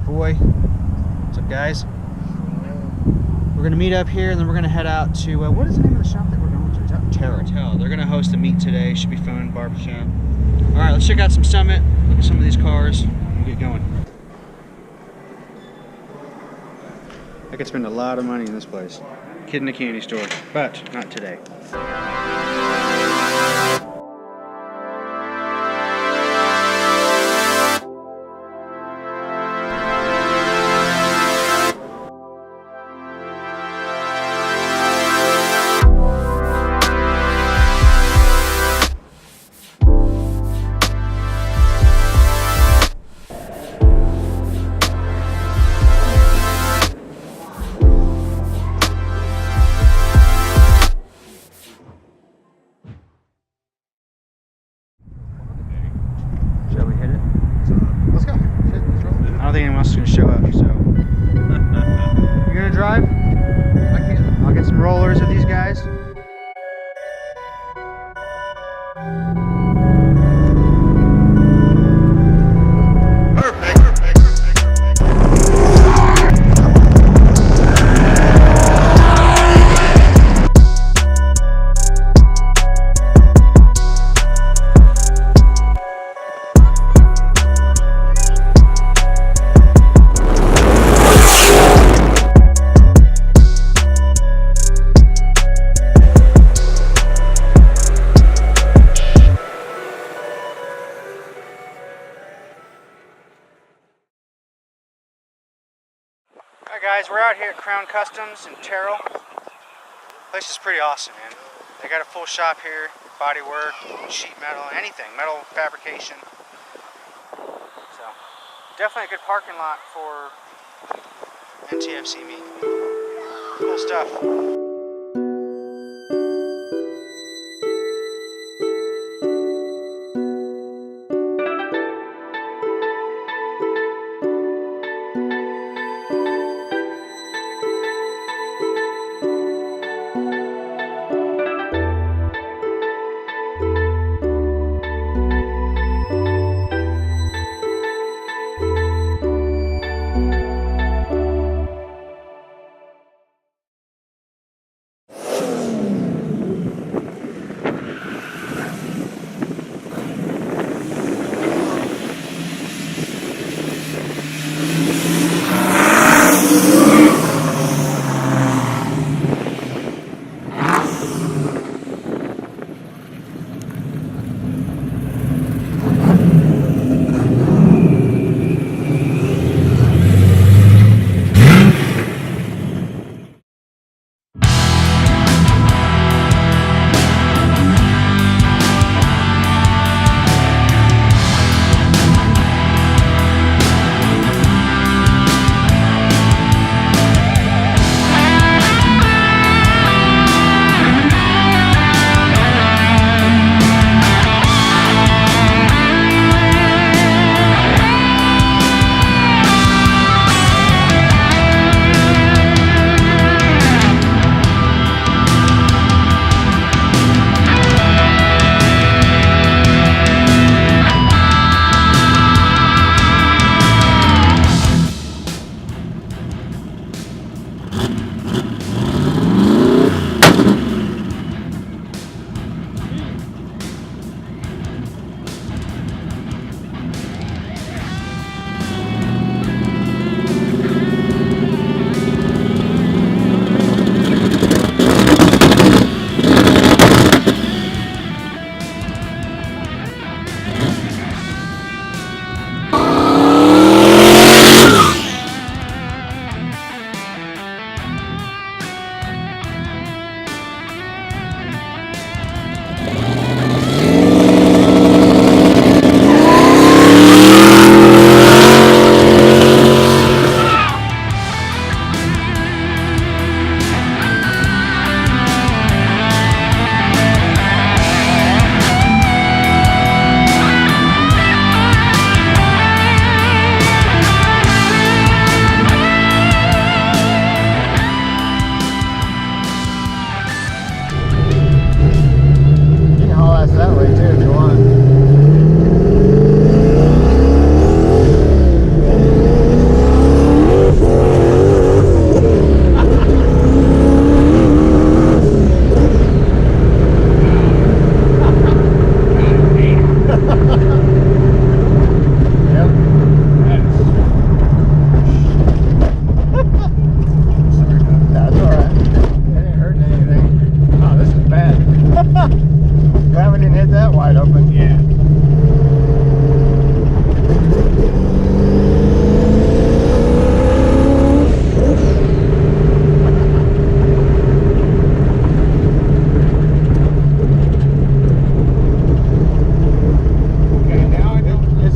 boy. What's up, guys? We're gonna meet up here, and then we're gonna head out to what is the name of the shop that we're going to? It's out in Terrell. They're gonna host a meet today. Should be fun. Barbershop. All right, let's check out some Summit. Look at some of these cars. We'll get going. I could spend a lot of money in this place. Kid in a candy store, but not today. I don't think anyone else is going to show up, so. You going to drive? I can. I'll get some rollers of these guys. Alright guys, we're out here at Crown Customs in Terrell. Place is pretty awesome, man. They got a full shop here, body work, sheet metal, anything, metal fabrication. So, definitely a good parking lot for NTFC meet. Cool stuff.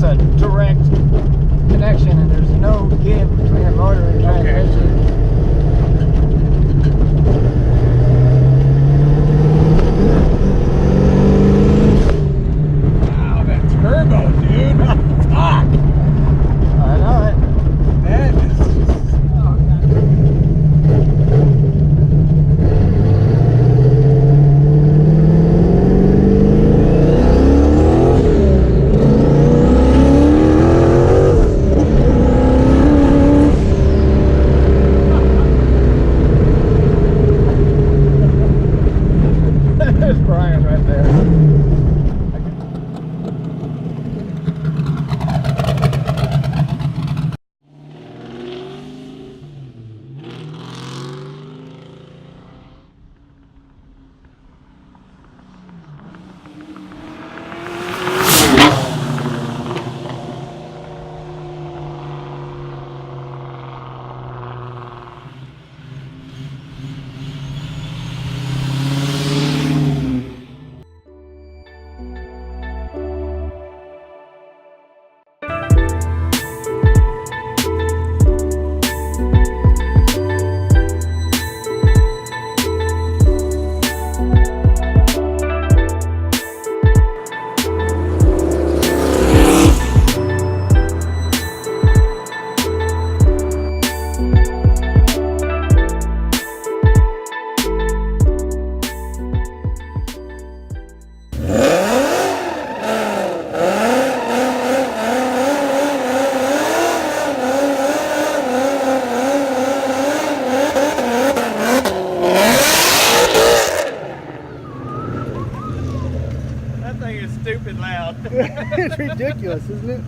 a direct connection, and there's no give between the motor and transmission. Wow, that turbo, dude! Fuck! I know it. That is just... Oh, God. There's Brian right there. That thing is stupid loud. It's ridiculous, isn't it?